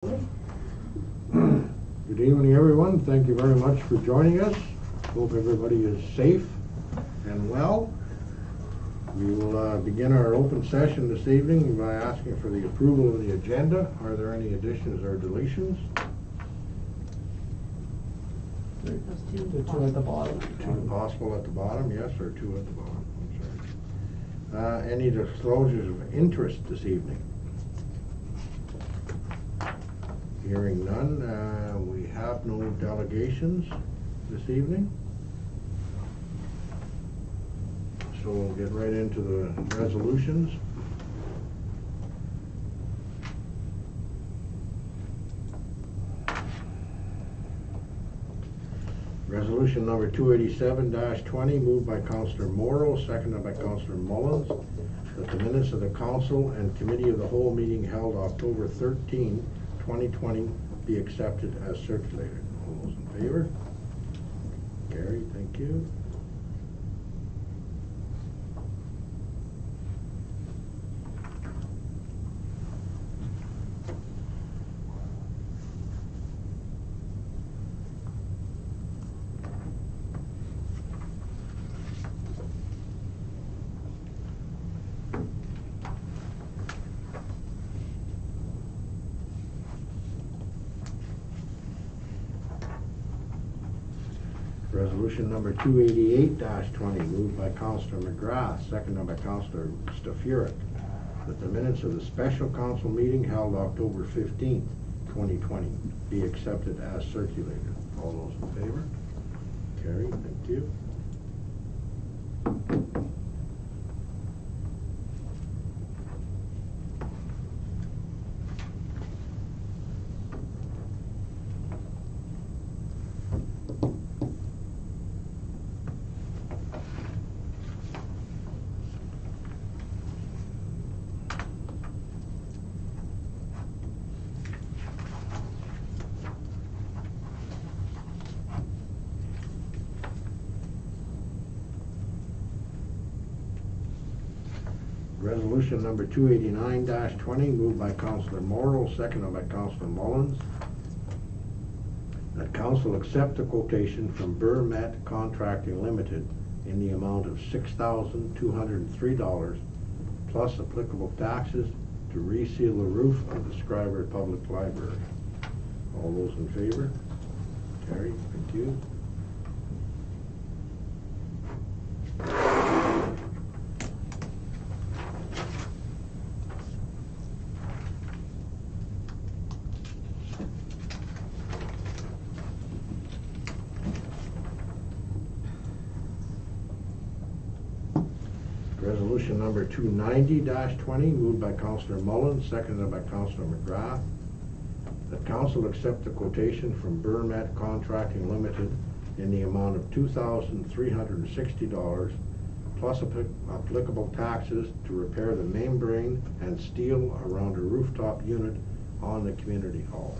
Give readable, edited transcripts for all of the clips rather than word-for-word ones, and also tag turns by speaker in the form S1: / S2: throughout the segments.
S1: Good evening, everyone. Thank you very much for joining us. Hope everybody is safe and well. We will begin our open session this evening by asking for the approval of the agenda. Are there any additions or deletions?
S2: Those two at the bottom.
S1: Two possible at the bottom, yes, or two at the bottom. I'm sorry. Any disclosures of interest this evening? Hearing none, we have no delegations this evening. So we'll get right into the resolutions. Resolution number 287-20, moved by Councillor Morrow, seconded by Councillor Mullins, that the minutes of the council and committee of the whole meeting held October 13, 2020 be accepted as circulated. All those in favor? Carried, thank you. Resolution number 288-20, moved by Councillor McGrath, seconded by Councillor Stafuric, that the minutes of the special council meeting held October 15th, 2020 be accepted as circulated. All those in favor? Carried, thank you. Resolution number 289-20, moved by Councillor Morrow, seconded by Councillor Mullins, that council accept a quotation from Burmet Contracting Limited in the amount of $6,203 plus applicable taxes to reseal the roof of the Schreiber Public Library. All those in favor? Carried, thank you. Resolution number 290-20, moved by Councillor Mullins, seconded by Councillor McGrath, that council accept the quotation from Burmet Contracting Limited in the amount of $2,360 plus applicable taxes to repair the membrane and steel around a rooftop unit on the community hall.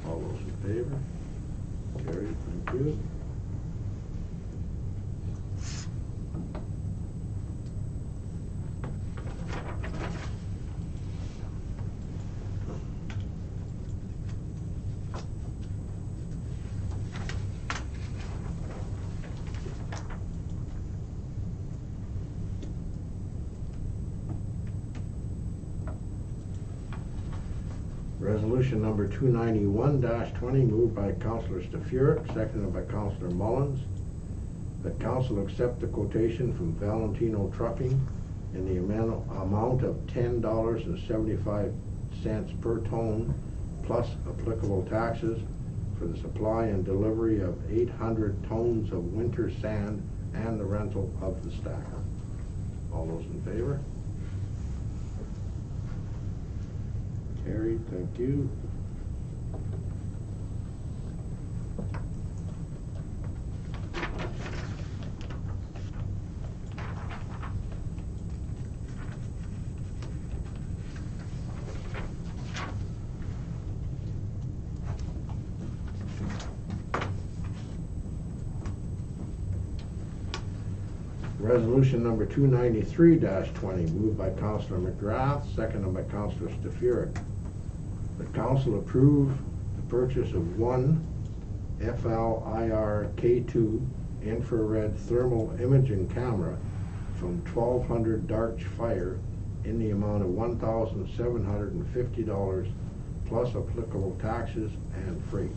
S1: All those in favor? Carried, thank you. Resolution number 291-20, moved by Councillor Stafuric, seconded by Councillor Mullins, that council accept the quotation from Valentino Trucking in the amount of $10.75 per ton plus applicable taxes for the supply and delivery of 800 tons of winter sand and the rental of the stacker. All those in favor? Carried, thank you. Resolution number 293-20, moved by Councillor McGrath, seconded by Councillor Stafuric. The that council approve the purchase of one FLIR K2 infrared thermal imaging camera from 1200 Darch Fire in the amount of $1,750 plus applicable taxes and freight.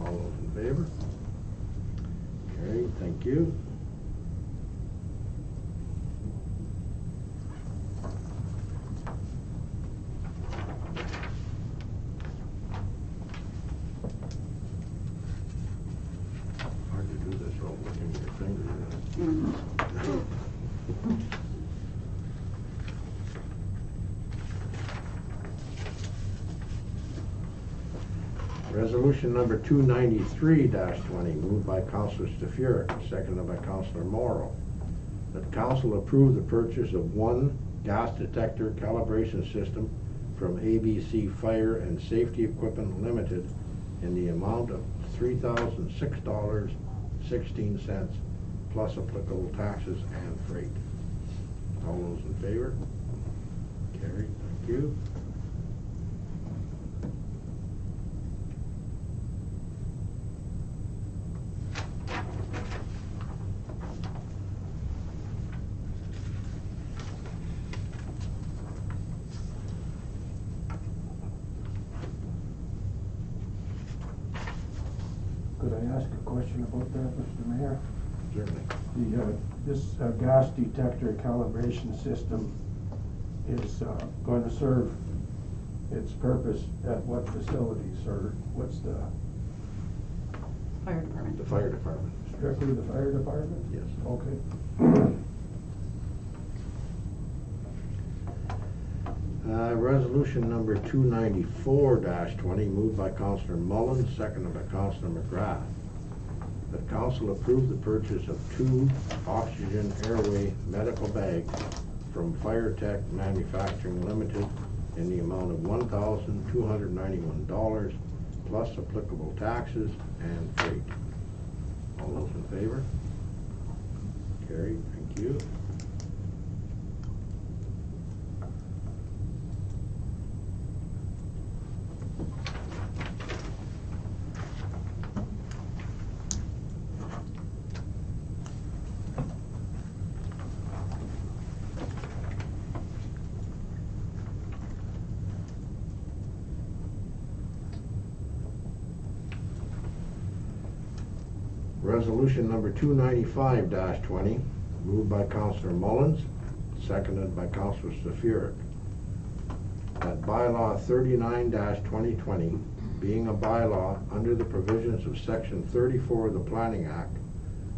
S1: All those in favor? Carried, thank you. Hard to do this while looking at your fingers. Resolution number 293-20, moved by Councilor Stafuric, seconded by Councilor Morrow, that council approve the purchase of one gas detector calibration system from ABC Fire and Safety Equipment Limited in the amount of $3,006.16 plus applicable taxes and freight. All those in favor? Carried, thank you.
S3: Could I ask a question about that, Mr. Mayor?
S1: Certainly.
S3: This gas detector calibration system is going to serve its purpose at what facilities, or what's the,
S2: Fire department.
S1: The fire department.
S3: strictly the fire department?
S1: Yes.
S3: Okay.
S1: Resolution number 294-20, moved by Councilor Mullins, seconded by Councilor McGrath. That council approve the purchase of 2 oxygen airway medical bags from Fire Tech Manufacturing Limited in the amount of $1,291 plus applicable taxes and freight. All those in favor? Carried, thank you. Resolution number 295-20, moved by Councilor Mullins, seconded by Councilor Stafuric. That bylaw 39-2020, being a bylaw under the provisions of Section 34 of the Planning Act,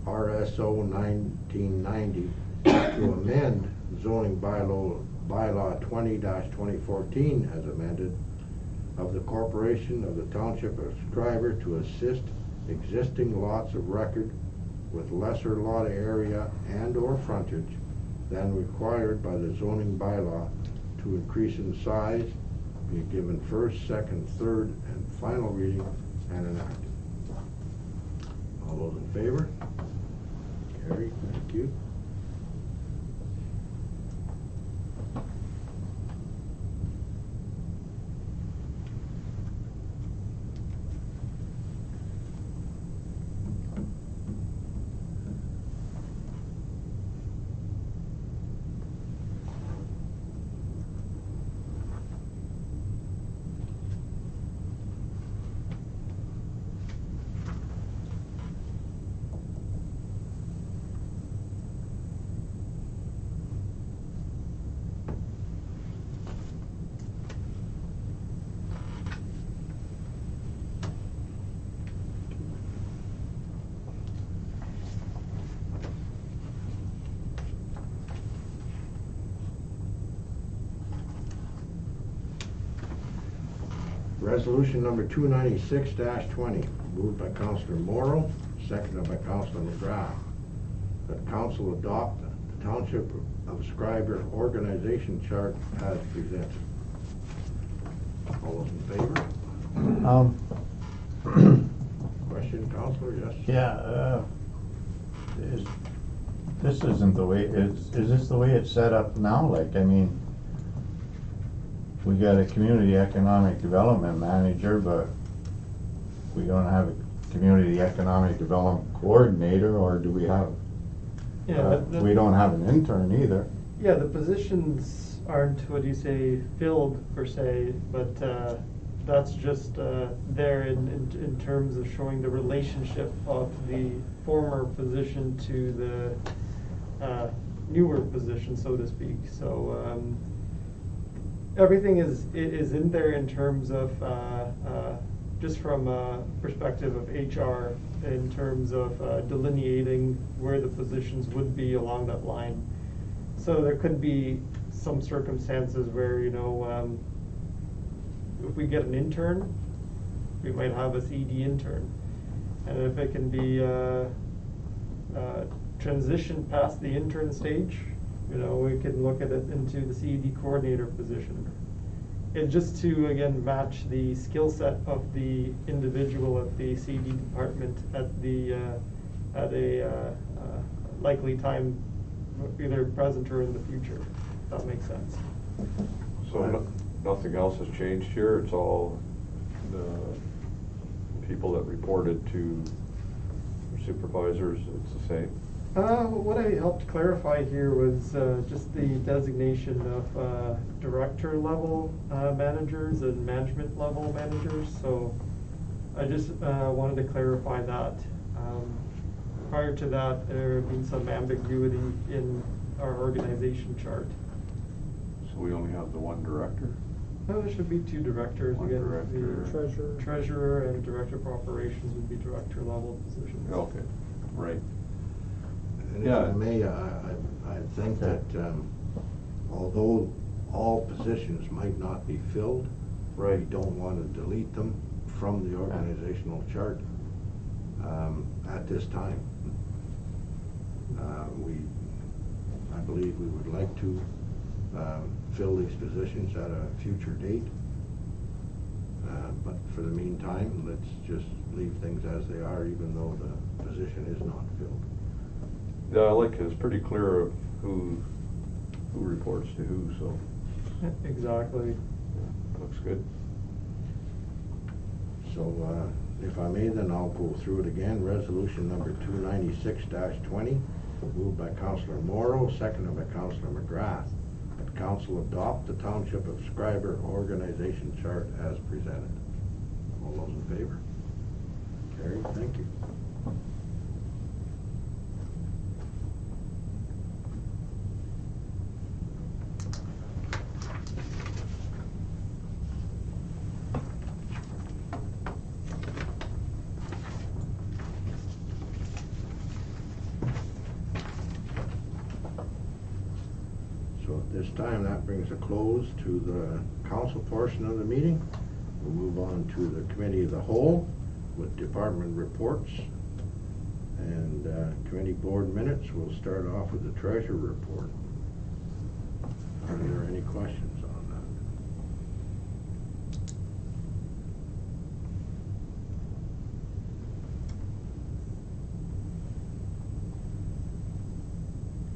S1: RSO 1990, to amend zoning bylaw 20-2014 as amended of the Corporation of the Township of Schreiber to assist existing lots of record with lesser lot area and or frontage than required by the zoning bylaw to increase in size, be given first, second, third, and final reading and enacted. All those in favor? Carried, thank you. Resolution number 296-20, moved by Councilor Morrow, seconded by Councilor McGrath, that council adopt the Township of Schreiber organization chart as presented. All those in favor? Question, Councilor? Yes?
S4: Yeah, this isn't the way, is this the way it's set up now? Like, I mean, we got a community economic development manager, but we don't have a community economic development coordinator, or do we have?
S5: Yeah,
S4: We don't have an intern either.
S5: yeah, the positions aren't, what do you say, filled per se, but that's just there in terms of showing the relationship of the former position to the newer position, so to speak. So everything is in there in terms of just from a perspective of HR, in terms of delineating where the positions would be along that line. So there could be some circumstances where, you know, if we get an intern, we might have a CD intern. And if it can be transitioned past the intern stage, you know, we can look at it into the CD coordinator position. And just to, again, match the skill set of the individual at the CD department at a likely time, either present or in the future, if that makes sense.
S6: So nothing else has changed here? It's all the people that reported to supervisors, it's the same?
S5: What I helped clarify here was just the designation of director level managers and management level managers. So I just wanted to clarify that. Prior to that, there had been some ambiguity in our organization chart.
S6: So we only have the one director?
S5: No, there should be two directors.
S6: One
S5: Again,
S6: director.
S5: the treasurer and director of operations would be director level positions.
S6: Okay, right.
S1: And if
S6: Yeah.
S1: I may, I think that although all positions might not be filled,
S6: Right.
S1: we don't want to delete them from the organizational chart at this time. I believe we would like to fill these positions at a future date. But for the meantime, let's just leave things as they are, even though the position is not filled.
S6: Yeah, I like it. It's pretty clear of who reports to who, so
S5: Exactly.
S6: looks good.
S1: So, if I may, then I'll go through it again. Resolution number 296-20, moved by Councillor Morrow, seconded by Councillor McGrath. That council adopt the Township of Schreiber organization chart as presented. All those in favor? Carried, thank you. So at this time, that brings a close to the council portion of the meeting. We'll move on to the committee of the whole with department reports and committee board minutes. We'll start off with the treasurer report. Are there any questions on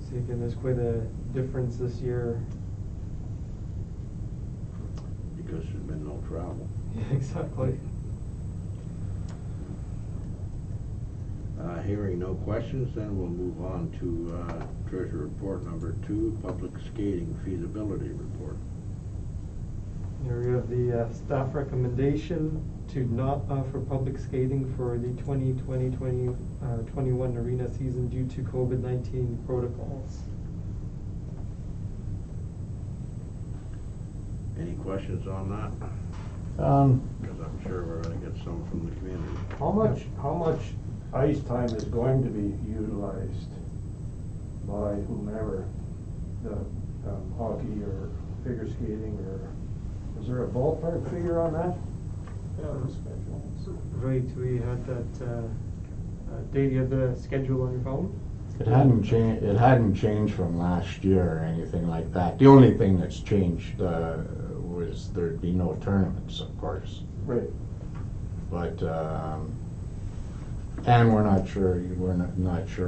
S5: So again, there's quite a difference this year.
S1: that? Because there's been no travel.
S5: Yeah, exactly.
S1: Hearing no questions, then we'll move on to treasurer report number 2, public skating feasibility report.
S5: Here we have the staff recommendation to not offer public skating for the 2020-21 arena season due to COVID-19 protocols.
S1: Any questions on that? Because I'm sure we're going to get some from the community.
S3: How much ice time is going to be utilized by whomever, the hockey or figure skating, or is there a ballpark figure on that?
S5: Right, we had that, Dave, you have the schedule on your phone?
S4: It hadn't changed from last year or anything like that. The only thing that's changed was there'd be no tournaments, of course.
S3: Right.
S4: But and we're not sure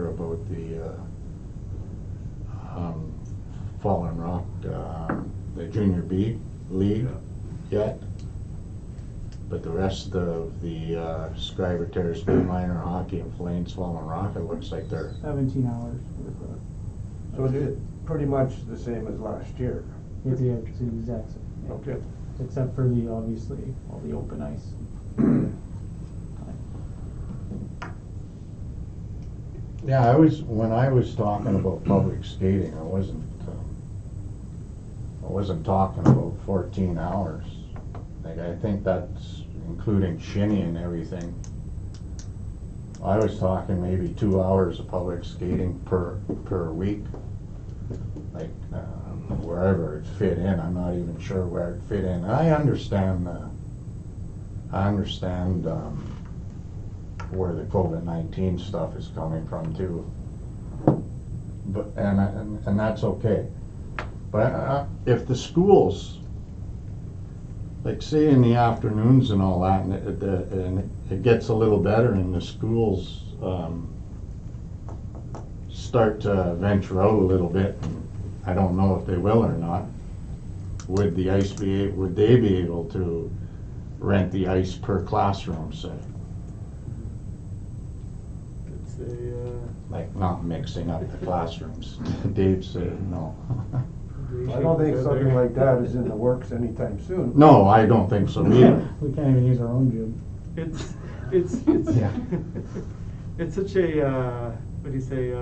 S4: about the Fallen Rock, the Junior B league yet. But the rest of the Schreiber Terrace Minor Hockey and Flames Fallen Rock, it looks like they're
S7: 17 hours with
S3: So it's pretty much the same as last year.
S7: it's the exact same. Yeah.
S3: Okay.
S7: Except for the, obviously, all the open ice.
S4: Yeah, when I was talking about public skating, I wasn't talking about 14 hours. Like, I think that's including shinny and everything. I was talking maybe 2 hours of public skating per week. Like, wherever it fit in, I'm not even sure where it fit in. I understand where the COVID-19 stuff is coming from too. But, and that's okay. But if the schools, like say in the afternoons and all that, and it gets a little better and the schools start to venture out a little bit, and I don't know if they will or not, would they be able to rent the ice per classroom, say?
S5: It's a,
S4: Like not mixing up the classrooms. Dave said no.
S3: I don't think something like that is in the works anytime soon.
S4: No, I don't think so either.
S7: We can't even use our own gym.
S5: It's
S4: Yeah.
S5: it's such a what do you say,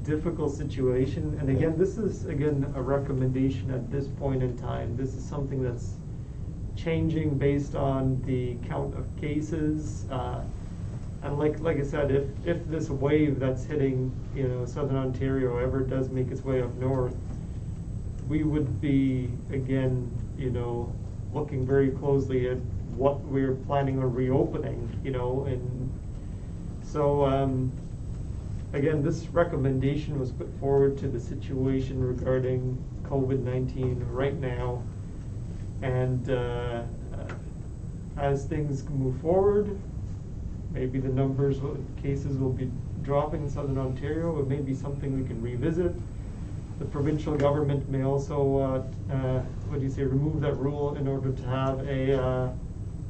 S5: difficult situation. And again, this is again a recommendation at this point in time. This is something that's changing based on the count of cases. And like I said, if this wave that's hitting Southern Ontario ever does make its way up north, we would be again looking very closely at what we're planning on reopening, and so again, this recommendation was put forward to the situation regarding COVID-19 right now, and as things move forward, maybe the numbers of cases will be dropping in Southern Ontario. It may be something we can revisit. The provincial government may also, remove that rule in order to have a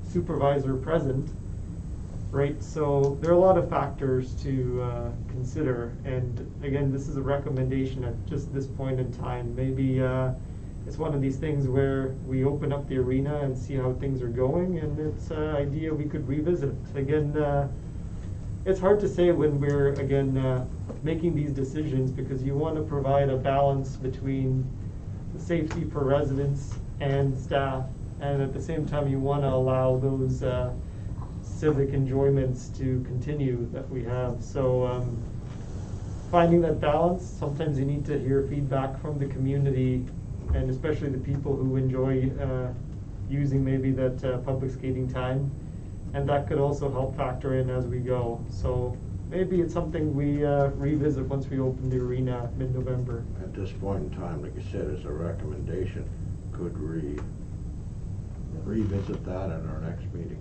S5: supervisor present, right? So there are a lot of factors to consider. And again, this is a recommendation at just this point in time. Maybe it's one of these things where we open up the arena and see how things are going, and it's an idea we could revisit. Again, it's hard to say when we're, again, making these decisions, because you want to provide a balance between the safety for residents and staff, and at the same time you want to allow those civic enjoyments to continue that we have. So finding that balance, sometimes you need to hear feedback from the community, and especially the people who enjoy using maybe that public skating time. And that could also help factor in as we go. So maybe it's something we revisit once we open the arena mid-November.
S1: At this point in time, like you said, as a recommendation, could revisit that at our next meeting.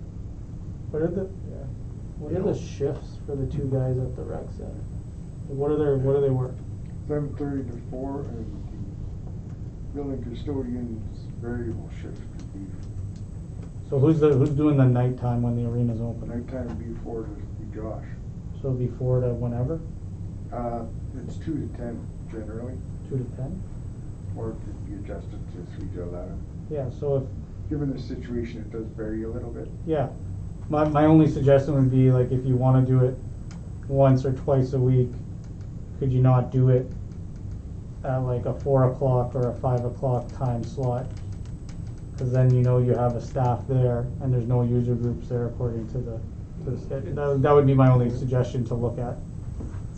S7: What are the shifts for the two guys at the rec center? What do they work?
S8: 7:30 to 4, and the building custodian's variable shift would be
S7: So who's doing the nighttime when the arena's open?
S8: nighttime before to be Josh.
S7: So before to whenever?
S8: It's 2 to 10 generally,
S7: 2 to 10?
S8: or it could be adjusted to 3 to 11.
S7: Yeah, so if,
S8: Given the situation, it does vary a little bit.
S7: yeah. My only suggestion would be, like, if you want to do it once or twice a week, could you not do it at like a 4 o'clock or a 5 o'clock time slot? Because then you have a staff there and there's no user groups there according to the schedule. That would be my only suggestion to look at.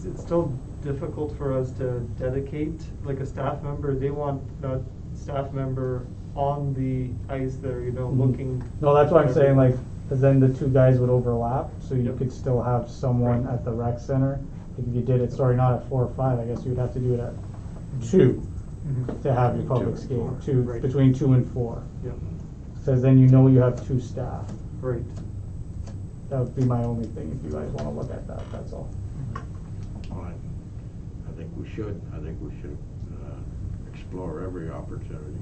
S5: It's still difficult for us to dedicate like a staff member. They want that staff member on the ice there, looking.
S7: No, that's what I'm saying, like, because then the two guys would overlap, so you
S5: Yep.
S7: could still have someone
S5: Right.
S7: at the rec center. If you did it, not at 4 or 5, I guess you would have to do it at 2 to have your public skate.
S5: Right.
S7: Between 2 and 4.
S5: Yeah,
S7: Says then you have 2 staff.
S5: right.
S7: That would be my only thing if you guys want to look at that, that's all.
S1: I think we should explore every opportunity.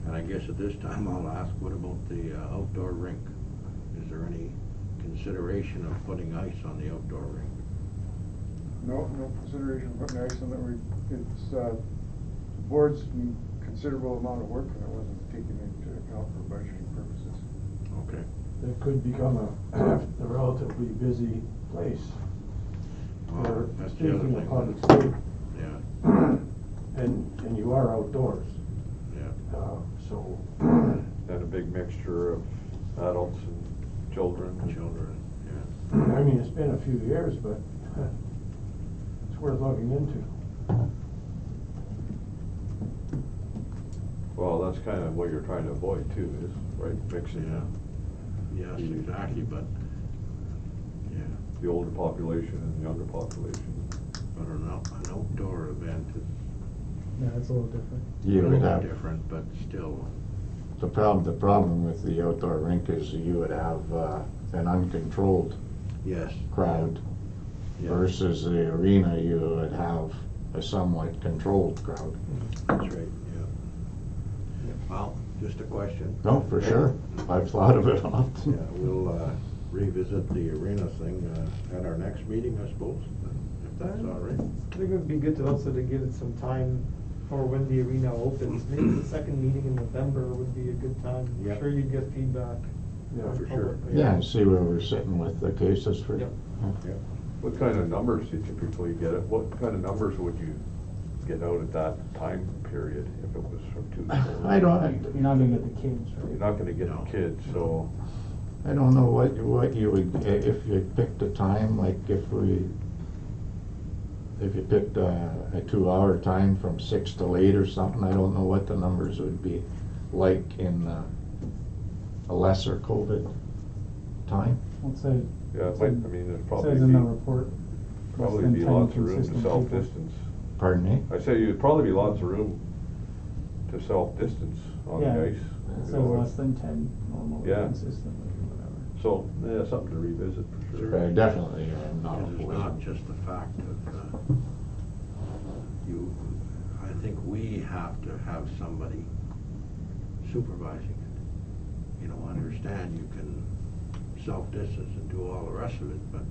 S1: And I guess at this time I'll ask, what about the outdoor rink? Is there any consideration of putting ice on the outdoor rink?
S8: No consideration of putting ice on it. It's, the board's considerable amount of work and it wasn't taken into account for budgeting purposes.
S1: Okay.
S3: It could become a relatively busy place.
S1: Well, that's the other
S3: Speaking of
S1: thing.
S3: public safety,
S1: Yeah,
S3: and you are outdoors,
S1: yeah.
S3: so.
S6: And a big mixture of adults and children.
S1: Children, yeah.
S3: I mean, it's been a few years, but it's worth looking into.
S6: Well, that's kind of what you're trying to avoid too, is, right, mixing
S1: Yes, exactly, but, yeah,
S6: the older population and the younger population.
S1: but an outdoor event is
S7: Yeah, it's a little different.
S4: You
S1: a
S4: would
S1: little
S4: have,
S1: different, but still,
S4: the problem with the outdoor rink is you would have an uncontrolled
S1: yes.
S4: crowd
S1: Yeah.
S4: versus the arena, you would have a somewhat controlled crowd.
S1: That's right, yeah. Well, just a question.
S4: No, for sure. I've thought of it often.
S1: Yeah, we'll revisit the arena thing at our next meeting, I suppose, if that's all right.
S5: I think it would be good to also to give it some time for when the arena opens. Maybe the second meeting in November would be a good time.
S1: Yeah.
S5: I'm sure you'd get feedback.
S6: Yeah, for
S5: from
S6: sure.
S5: public.
S4: Yeah, and see where we're sitting with the cases for.
S5: Yep.
S1: Yeah.
S6: What kind of numbers do you typically get? What kind of numbers would you get out at that time period if it was from 2 to 4?
S4: I don't,
S7: You're not gonna get the kids,
S6: You're
S7: right?
S6: not gonna get
S1: No.
S6: the kids, so,
S4: I don't know what you would, if you picked a time, like if you picked a 2-hour time from 6 till 8 or something, I don't know what the numbers would be like in a lesser COVID time.
S7: Let's say,
S6: yeah, it might, I mean, there's probably
S7: says in the
S6: be,
S7: report. less
S6: probably
S7: than
S6: be
S7: 10
S6: lots of room to
S7: consistent people.
S6: self-distance.
S4: Pardon me?
S6: I say you'd probably be lots of room to self-distance on
S7: Yeah,
S6: the ice.
S7: it
S6: you
S7: says
S6: know,
S7: less than 10 normally,
S6: Yeah.
S7: consistently, or whatever.
S6: So, yeah, something to revisit for sure.
S4: Definitely, not
S1: Because it's
S4: avoiding.
S1: not just the fact of, I think we have to have somebody supervising it. You know, understand you can self-distance and do all the rest of it, but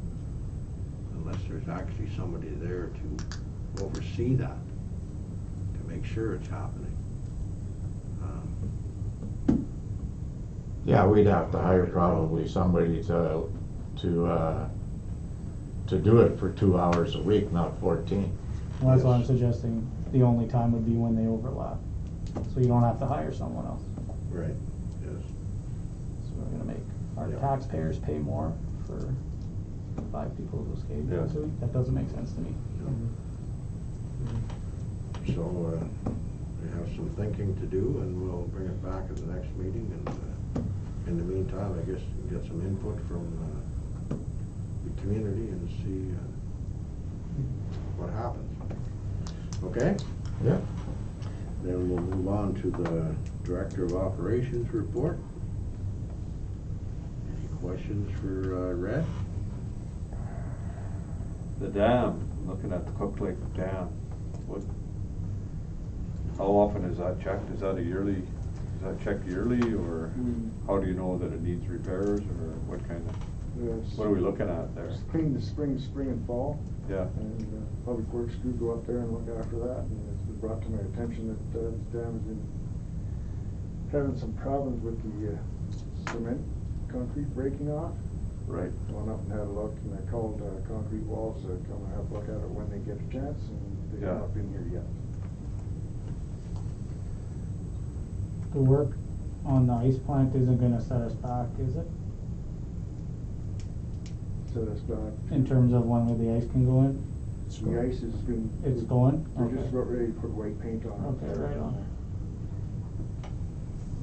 S1: unless there's actually somebody there to oversee that, to make sure it's happening.
S4: Yeah, we'd have to hire probably somebody to do it for 2 hours a week, not 14.
S7: Well, that's why I'm
S1: Yes.
S7: suggesting the only time would be when they overlap, so you don't have to hire someone else.
S1: Right, yes.
S7: So we're gonna make our
S1: Yeah.
S7: taxpayers pay more for 5 people to go skating
S6: Yeah.
S7: once a week? That doesn't make sense to me.
S1: So, we have some thinking to do, and we'll bring it back at the next meeting, and in the meantime, I guess we can get some input from the community and see what happens. Okay?
S4: Yeah.
S1: Then we'll move on to the Director of Operations report. Any questions for Red?
S6: The dam, looking at the Cook Lake Dam, how often is that checked? Is that checked yearly, or how do you know that it needs repairs, or what kind of,
S8: Yes.
S6: what are we looking at there?
S8: It's clean the spring and fall.
S6: Yeah,
S8: And Public Works crew go up there and look after that, and it's been brought to my attention that this dam has been having some problems with the cement concrete breaking off.
S6: right.
S8: I went up and had a look, and I called Concrete Walls to come and have a look at it when they get a chance, and they have
S6: Yeah.
S8: not been here yet.
S7: The work on the ice plant isn't gonna set us back, is it?
S8: So that's not,
S7: In terms of when the ice can go in?
S8: the ice has been.
S7: It's going?
S8: We're just
S7: Okay.
S8: about ready to put white paint on it.
S7: Okay, right on.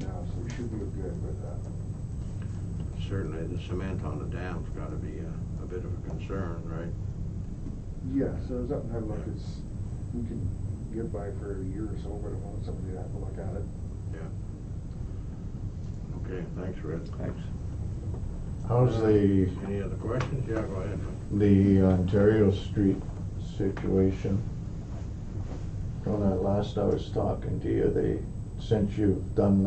S8: Now, so we should be good with that.
S1: Certainly, the cement on the dam's gotta be a bit of a concern, right?
S8: Yeah, so I was up and had a look, we can get by for a year or so, but I want somebody to have a look at it.
S1: Yeah. Okay, thanks, Red.
S6: Thanks.
S4: How's the
S1: Any other questions? Yeah, go ahead.
S4: Ontario Street situation? On that last I was talking to you, since you've done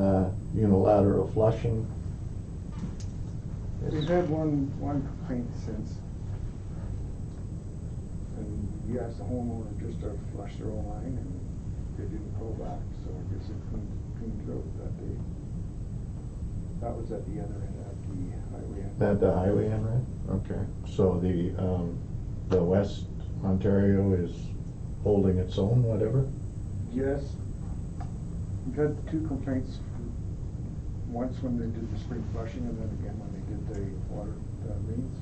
S4: unilateral flushing?
S8: We've had one complaint since. And we asked the homeowner just to flush their own line, and they didn't call back, so I guess it cleaned it out that day. That was at the other end, at the highway end.
S4: At the highway end, right? Okay, so the West Ontario is holding its own, whatever?
S8: Yes. We've had 2 complaints, once when they did the spring flushing, and then again when they did the water mains.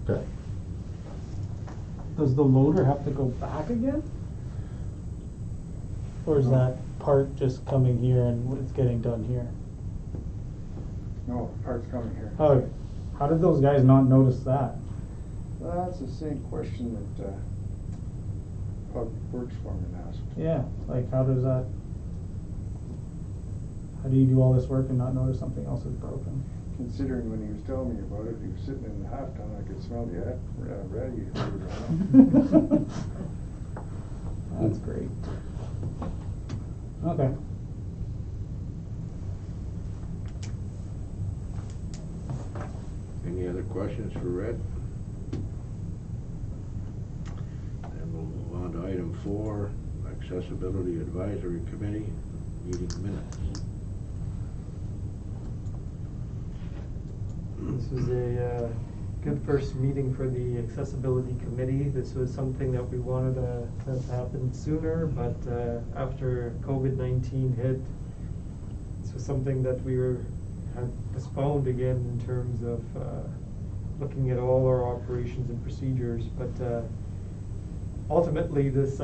S4: Okay.
S7: Does the loader have to go back again? Or is that part just coming here and it's getting done here?
S8: No, parts coming here.
S7: Oh, how did those guys not notice that?
S8: That's the same question that Public Works foreman asked.
S7: Yeah, like how do you do all this work and not notice something else is broken?
S8: Considering when he was telling me about it, he was sitting in the half ton, I could smell the ratty.
S7: That's great. Okay.
S1: Any other questions for Red? Then we'll move on to item 4, Accessibility Advisory Committee, meeting minutes.
S5: This was a good first meeting for the Accessibility Committee. This was something that we wanted to have happen sooner, but after COVID-19 hit, this was something that we had postponed again in terms of looking at all our operations and procedures. But ultimately, this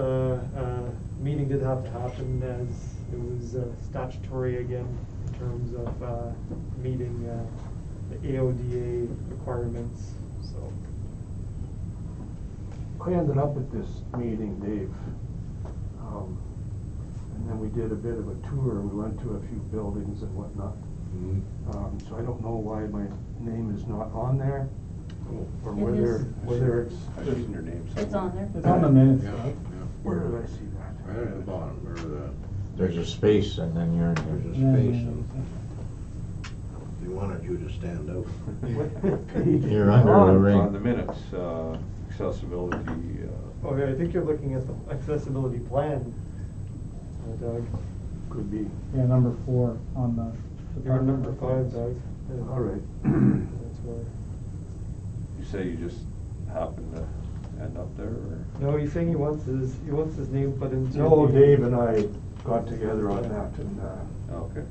S5: meeting did have to happen as it was statutory again in terms of meeting the AODA requirements, so.
S3: I ended up at this meeting, Dave. And then we did a bit of a tour, we went to a few buildings and whatnot. So I don't know why my name is not on there, or
S2: It
S3: whether
S2: is.
S3: it's.
S6: I've seen your name somewhere.
S2: It's on there.
S7: It's on the minutes.
S1: Yeah,
S7: right?
S1: yeah.
S3: Where did I see that?
S1: Right at the bottom, or
S4: There's a space and then you're in
S1: there's a
S4: here.
S1: space, and they wanted you to stand out.
S3: What page?
S4: You're under a ring.
S6: On the minutes, accessibility,
S5: Oh yeah, I think you're looking at the accessibility plan, Doug.
S3: Could be.
S7: Yeah, number 4 on the.
S5: You're on number 5, Doug. Yeah.
S3: All right.
S5: That's where.
S6: you say you just happened to end up there, or?
S5: No, he's saying he wants his name put into.
S3: No,
S5: the-
S3: Dave and I got together on that, and
S6: Okay.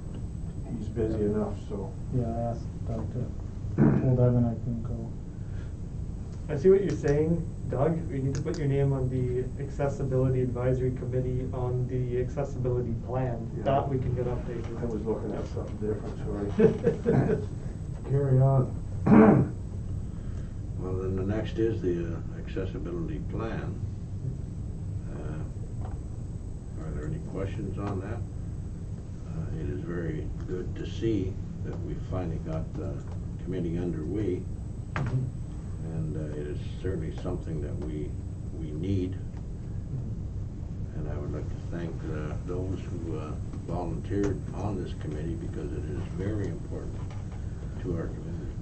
S3: he's busy enough, so.
S7: Yeah, I asked Doug to, told Evan I couldn't go.
S5: I see what you're saying, Doug. We need to put your name on the Accessibility Advisory Committee on the accessibility plan.
S3: Yeah.
S5: That we can get updated.
S3: I was looking at something different, sorry. Carry on.
S1: Well, then the next is the accessibility plan. Are there any questions on that? It is very good to see that we finally got the committee underway, and it is certainly something that we need. And I would like to thank those who volunteered on this committee, because it is very important to our community.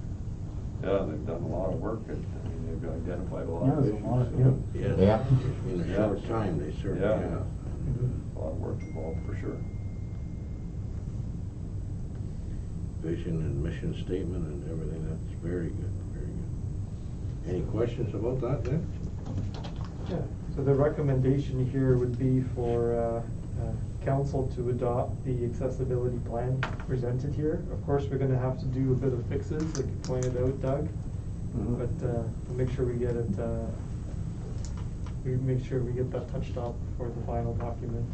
S6: Yeah, they've done a lot of work, and, I mean, they've identified a lot
S7: Yeah,
S6: of
S7: there's
S6: issues.
S7: a lot,
S6: so-
S1: Yes,
S4: Yeah.
S1: in a short time, they certainly
S6: Yeah.
S1: have.
S6: A lot of work involved, for sure.
S1: Vision and mission statement and everything, that's very good, very good. Any questions about that then?
S5: Yeah, so the recommendation here would be for council to adopt the accessibility plan presented here. Of course, we're gonna have to do a bit of fixes, like you pointed out, Doug.
S3: Mhm.
S5: But we'll make sure we get it, that touched up for the final document.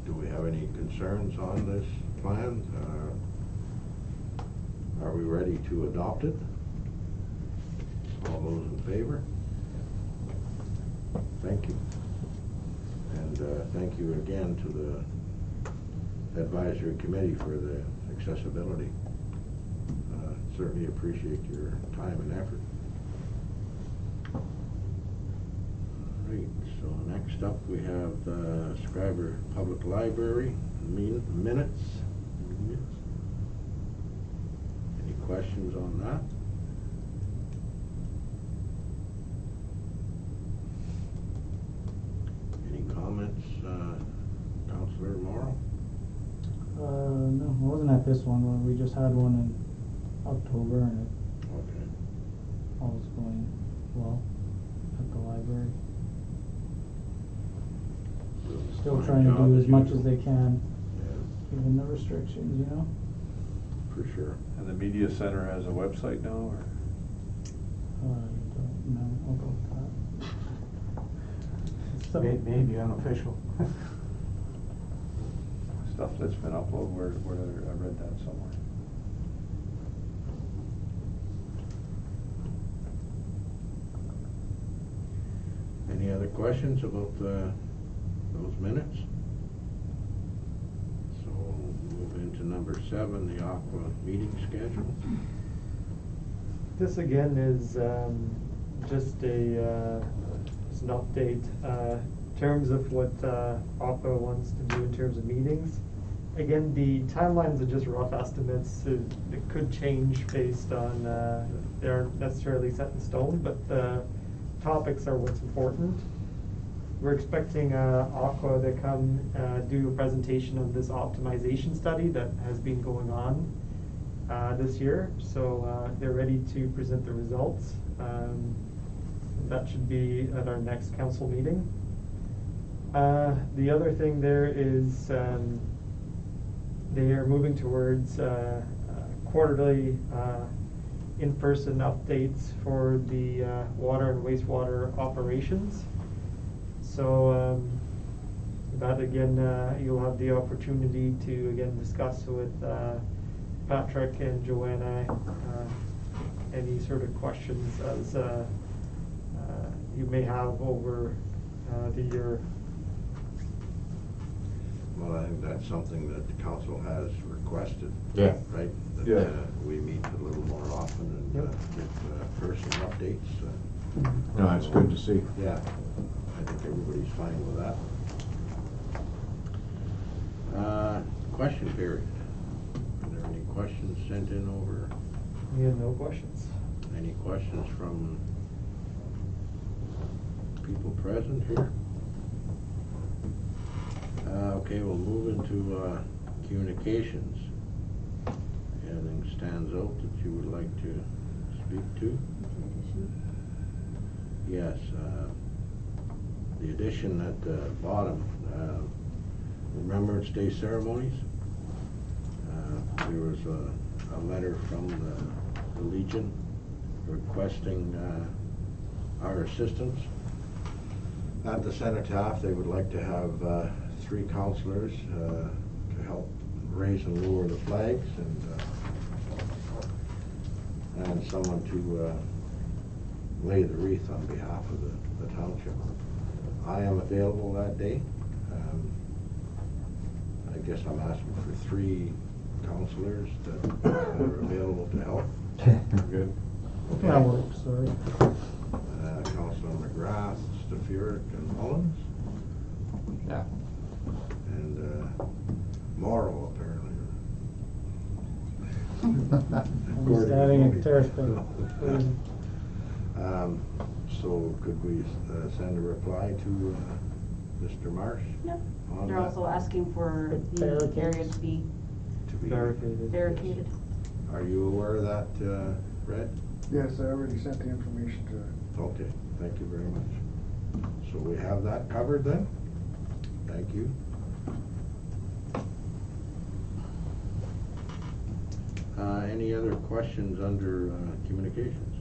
S1: Do we have any concerns on this plan? Are we ready to adopt it? All those in favor? Thank you. And thank you again to the advisory committee for the accessibility. Certainly appreciate your time and effort. All Right, so next up we have the Schreiber Public Library minutes. Any questions on that? Any comments, Councillor Morrow?
S7: No, I wasn't at this one. We just had one in October and
S1: Okay.
S7: all was going well at the library. Still
S1: Fine
S7: trying to
S1: job
S7: do as much
S1: usual.
S7: as they can,
S1: Yeah,
S7: given the restrictions, you know?
S1: for sure.
S6: And the media center has a website now, or?
S7: I don't know about that. So-
S4: Maybe unofficial.
S6: Stuff that's been uploaded, where I read that somewhere.
S1: Any other questions about those minutes? So we'll move into number 7, the Aqua meeting schedule.
S5: This again is just an update in terms of what Aqua wants to do in terms of meetings. Again, the timelines are just rough estimates. It could change based on, they aren't necessarily set in stone, but the topics are what's important. We're expecting Aqua to come do a presentation of this optimization study that has been going on this year. So they're ready to present the results. That should be at our next council meeting. The other thing there is they are moving towards quarterly in-person updates for the water and wastewater operations. So that again, you'll have the opportunity to again discuss with Patrick and Joanna any sort of questions as you may have over the year.
S1: Well, I think that's something that the council has requested.
S4: Yeah.
S1: Right? That,
S6: Yeah.
S1: we meet a little more often and
S5: Yep.
S1: give personal updates.
S4: No, that's good to see.
S1: Yeah, I think everybody's fine with that. Question period. Are there any questions sent in over?
S5: We have no questions.
S1: Any questions from people present here? Okay, we'll move into communications. Anything stands out that you would like to speak to? Yes, the addition at the bottom, Remembrance Day ceremonies. There was a letter from the Legion requesting our assistance. At the cenotaph, they would like to have 3 counselors to help raise and lower the flags and someone to lay the wreath on behalf of the township. I am available that day. I guess I'm asking for 3 counselors that are available to help.
S6: Good.
S1: Okay.
S7: That works, sorry.
S1: Councilor McGrath, Stefuric, and Mullins,
S4: Yeah.
S1: and Morrow apparently.
S7: I'm just adding a terrace pit.
S1: So could we send a reply to Mr. Marsh?
S2: Yep.
S1: on
S2: They're
S1: that?
S2: also asking for the
S7: Barricades.
S2: area to be
S1: To be
S5: Barricaded.
S2: barricaded.
S1: Are you aware of that, Red?
S8: Yes, I already sent the information to
S1: Okay, thank you very much. So we have that covered then? Thank you. Any other questions under communications?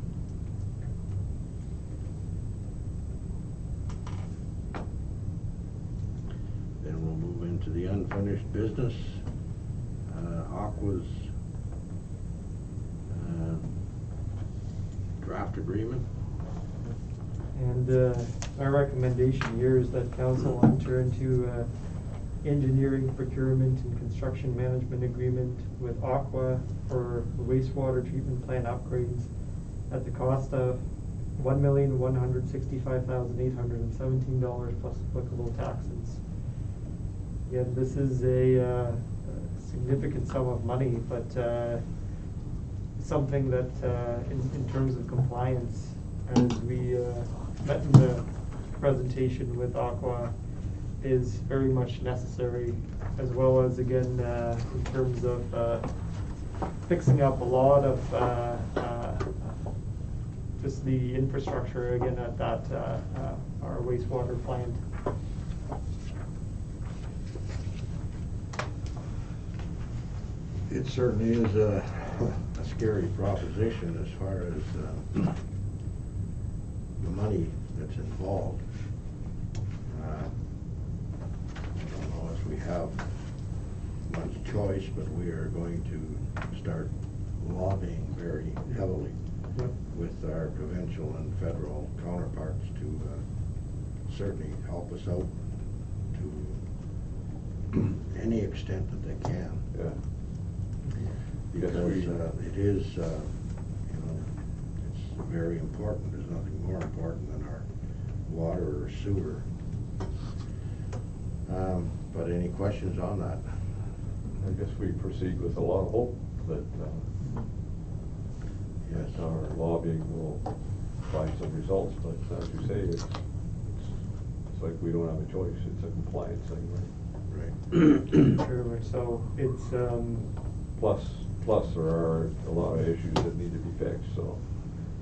S1: Then we'll move into the unfinished business. Aqua's draft agreement.
S5: And our recommendation here is that council enter into engineering, procurement, and construction management agreement with Aqua for the wastewater treatment plant upgrades at the cost of $1,165,817 plus applicable taxes. Again, this is a significant sum of money, but something that, in terms of compliance, as we met in the presentation with Aqua, is very much necessary, as well as, again, in terms of fixing up a lot of just the infrastructure, again, at that, our wastewater plant.
S1: It certainly is a scary proposition as far as the money that's involved. I don't know if we have much choice, but we are going to start lobbying very heavily with our provincial and federal counterparts to certainly help us out to any extent that they can.
S6: Yeah.
S1: Because it is, you know, it's very important. There's nothing more important than our water or sewer. But any questions on that?
S6: I guess we proceed with a lot of hope that
S1: Yes.
S6: our lobbying will find some results, but as you say, it's like we don't have a choice. It's a compliance thing, right?
S1: Right.
S5: Very much so. It's,
S6: Plus there are a lot of issues that need to be fixed, so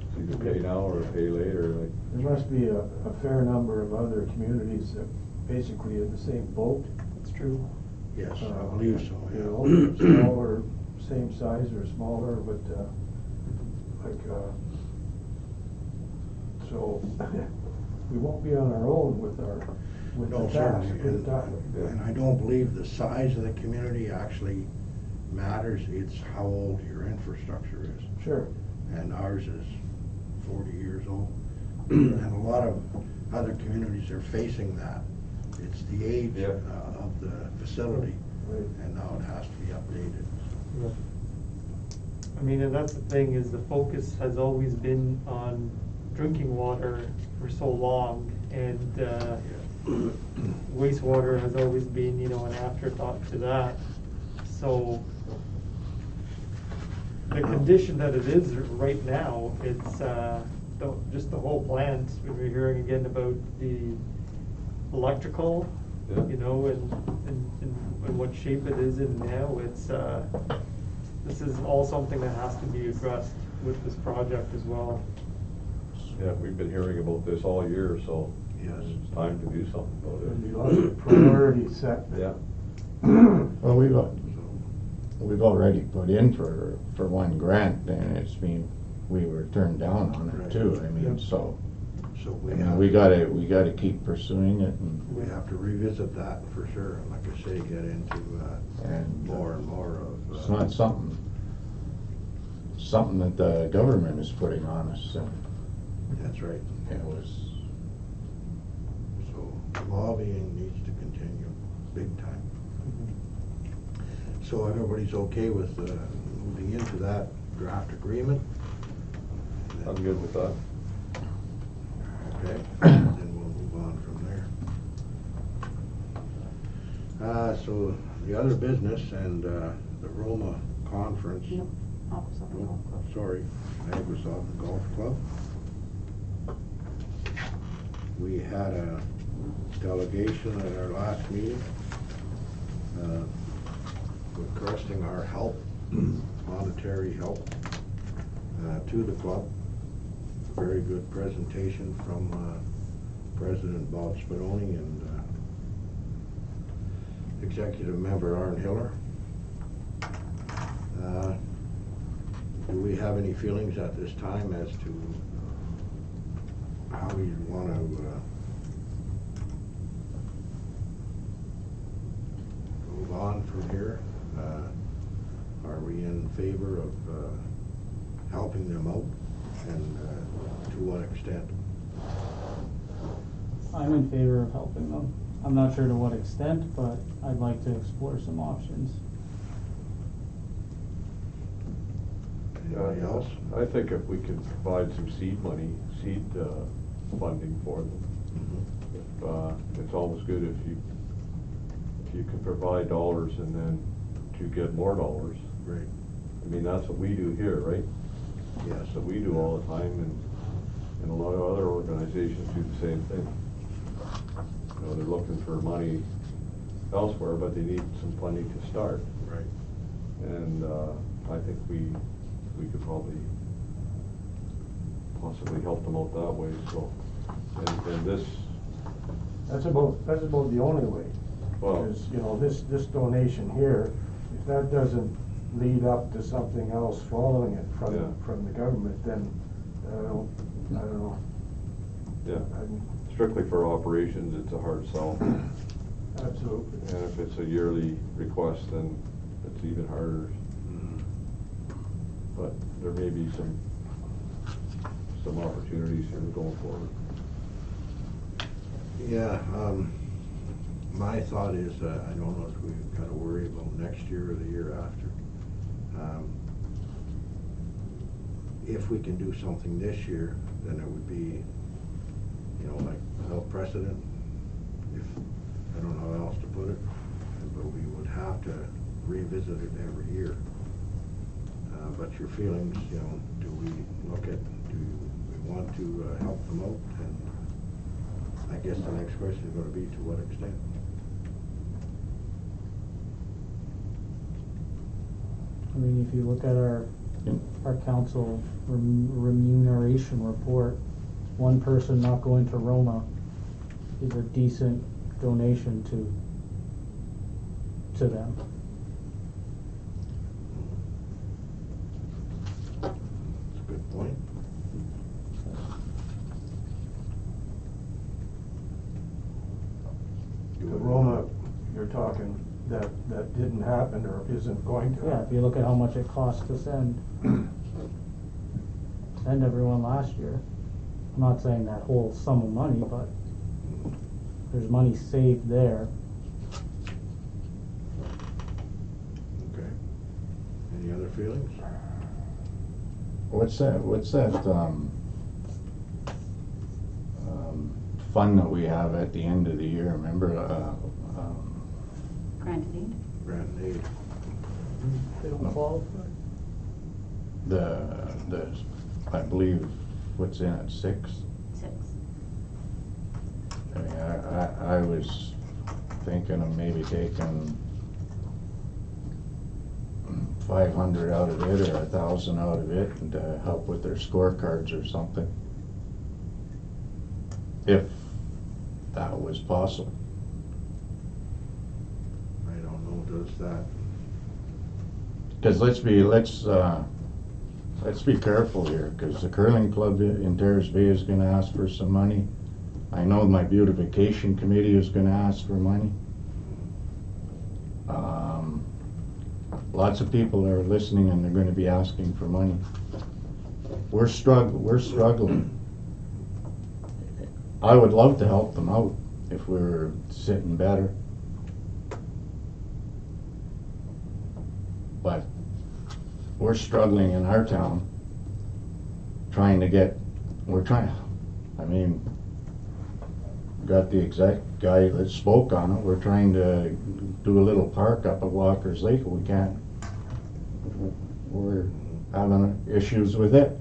S6: it's either pay now or pay later, like.
S3: There must be a fair number of other communities that basically in the same boat.
S5: it's true.
S1: Yes, I believe so,
S3: You
S1: yeah.
S3: know, smaller, same size or smaller, but, so, we won't be on our own with
S1: No,
S3: the task,
S1: certainly,
S3: put it that way.
S1: and I don't believe the size of the community actually matters. It's how old your infrastructure is.
S3: Sure.
S1: And ours is 40 years old. And a lot of other communities are facing that. It's the age
S6: Yeah.
S1: of the facility,
S3: Right.
S1: and now it has to be updated.
S5: I mean, and that's the thing, is the focus has always been on drinking water for so long, and wastewater has always been, you know, an afterthought to that. So the condition that it is right now, it's just the whole plant. We're hearing again about the electrical,
S6: Yeah.
S5: you know, and what shape it is in now. It's this is all something that has to be addressed with this project as well.
S6: Yeah, we've been hearing about this all year, so
S1: Yes.
S6: it's time to do something
S3: There'd be
S6: about
S3: lots of priorities set.
S6: it. Yeah.
S4: Well, we've already put in for one grant, and we were turned down on it too. I mean,
S5: Yep.
S4: so,
S1: So
S4: I mean, we gotta keep pursuing it, and
S1: we have to revisit that for sure, and like I say, get into
S4: And,
S1: more and more of.
S4: it's not something that the government is putting on us, and
S1: That's right.
S4: it was,
S1: So lobbying needs to continue, big time. So everybody's okay with moving into that draft agreement?
S6: I'm good with that.
S1: Okay, then we'll move on from there. So the other business and the Roma conference.
S2: Yep, Office of the
S1: Oh,
S2: Golf Club.
S1: sorry, Microsoft Golf Club. We had a delegation at our last meeting requesting our help, monetary help, to the club. Very good presentation from President Bob Spadoni and Executive Member Arn Hiller. Do we have any feelings at this time as to how we want to move on from here? Are we in favor of helping them out, and to what extent?
S7: I'm in favor of helping them. I'm not sure to what extent, but I'd like to explore some options.
S1: Anybody else?
S6: I think if we could provide some seed money, seed funding for them, it's always good if you can provide dollars and then to get more dollars.
S1: Right.
S6: I mean, that's what we do here, right?
S1: Yes.
S6: That's what we do all the time, and a lot of other organizations do the same thing. You know, they're looking for money elsewhere, but they need some funding to start.
S1: Right.
S6: And I think we could probably possibly help them out that way, so. And this,
S3: That's about the only way.
S6: Well-
S3: Because, you know, this donation here, if that doesn't lead up to something else following it
S6: Yeah.
S3: from the government, then, I don't know.
S6: yeah,
S3: I'm-
S6: strictly for operations, it's a hard sell.
S3: Absolutely.
S6: And if it's a yearly request, then it's even harder. But there may be some opportunities here going forward.
S1: Yeah, my thought is, I don't know if we've got to worry about next year or the year after. If we can do something this year, then it would be, you know, like without precedent, if, I don't know how else to put it, but we would have to revisit it every year. But your feelings, you know, do we want to help them out? And I guess the next question is going to be, to what extent?
S7: I mean, if you look at our council remuneration report, one person not going to Roma is a decent donation to them.
S1: That's a good point.
S3: The Roma, you're talking, that didn't happen or isn't going to
S7: Yeah,
S3: happen.
S7: if you look at how much it cost to send everyone last year. I'm not saying that whole sum of money, but there's money saved there.
S1: Okay. Any other feelings?
S4: What's that, fund that we have at the end of the year, remember,
S2: Granted aid.
S1: Grant and aid.
S5: They don't qualify.
S4: the, I believe, what's in it, 6?
S2: 6.
S4: I mean, I was thinking of maybe taking 500 out of it or 1,000 out of it and to help with their scorecards or something. If that was possible.
S1: I don't know, does that,
S4: Because let's be careful here, because the curling club in Terrace Bay is gonna ask for some money. I know my beautification committee is gonna ask for money. Lots of people are listening and they're gonna be asking for money. We're struggling. I would love to help them out if we were sitting better. But we're struggling in our town, got the exec guy that spoke on it, we're trying to do a little park up at Walker's Lake, we can't, we're having issues with it.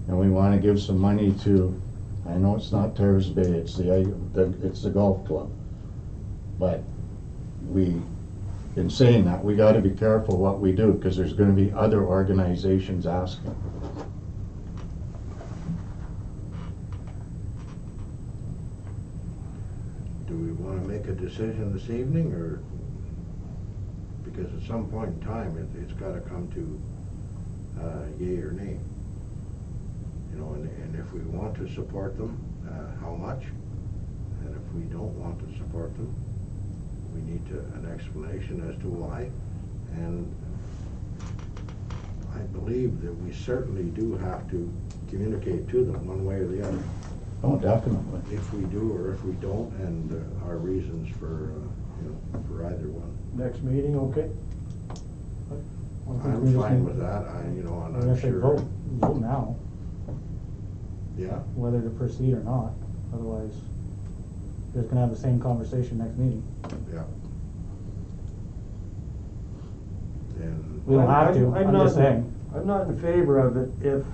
S4: And we wanna give some money to, I know it's not Terrace Bay, it's the golf club. But in saying that, we gotta be careful what we do, because there's gonna be other organizations asking.
S1: do we want to make a decision this evening, or, because at some point in time, it's got to come to yea or nay. You know, and if we want to support them, how much? And if we don't want to support them, we need an explanation as to why. And I believe that we certainly do have to communicate to them one way or the other,
S4: Oh, definitely.
S1: if we do or if we don't, and our reasons for, for either one.
S3: Next meeting, okay?
S7: I think we
S1: I'm
S7: just
S1: fine
S7: need-
S1: with that, I'm
S7: We're
S1: not
S7: gonna say
S1: sure.
S7: vote now,
S1: Yeah,
S7: whether to proceed or not, otherwise, we're just gonna have the same conversation next meeting.
S1: yeah. And.
S7: We don't have to, I'm just saying.
S3: I'm not in favor of it if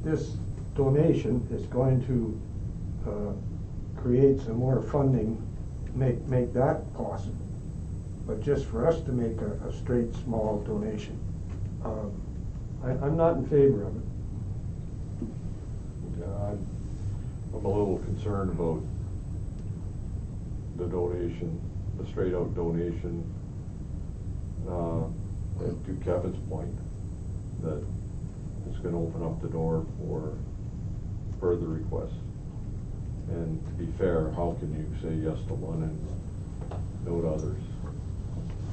S3: this donation is going to, create some more funding, make that possible. But just for us to make a straight, small donation, I'm not in favor of it.
S6: Yeah, I'm a little concerned about the donation, the straight out donation. And to Kevin's point, that it's gonna open up the door for further requests. And to be fair, how can you say yes to one and no to others?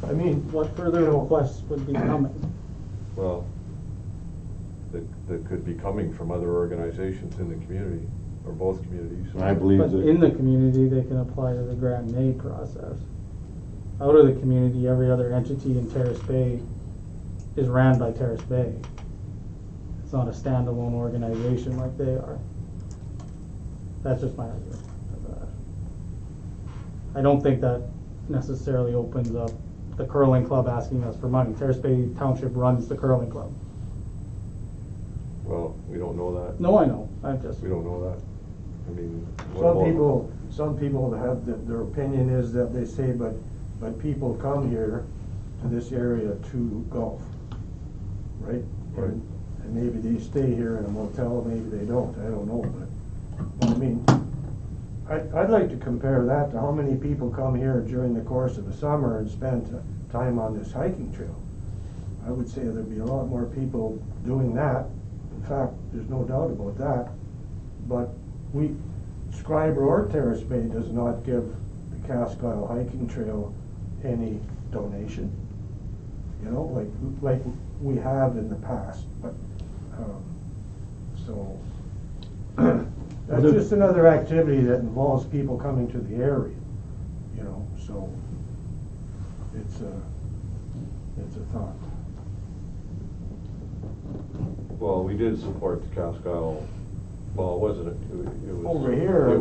S3: I mean,
S7: What further requests would be coming?
S6: Well, that could be coming from other organizations in the community, or both communities.
S4: I believe
S7: But
S4: that.
S7: in the community, they can apply to the grant and aid process. Out of the community, every other entity in Terrace Bay is ran by Terrace Bay. It's not a standalone organization like they are. That's just my argument. I don't think that necessarily opens up the curling club asking us for money. Terrace Bay Township runs the curling club.
S6: Well, we don't know that.
S7: No, I know, I just.
S6: We don't know that. I mean. what about-
S3: some people have, their opinion is that they say, but people come here to this area to golf, right?
S6: Right.
S3: And maybe they stay here in a motel, maybe they don't, I don't know, but I mean, I'd like to compare that to how many people come here during the course of the summer and spend time on this hiking trail. I would say there'd be a lot more people doing that. In fact, there's no doubt about that. But Schreiber or Terrace Bay does not give the Cask Isle hiking trail any donation. You know, like we have in the past, but, so. That's just another activity that involves people coming to the area, you know, so it's a thought.
S6: Well, we did support the Cask Isle, well, it wasn't, it was.
S3: Over here,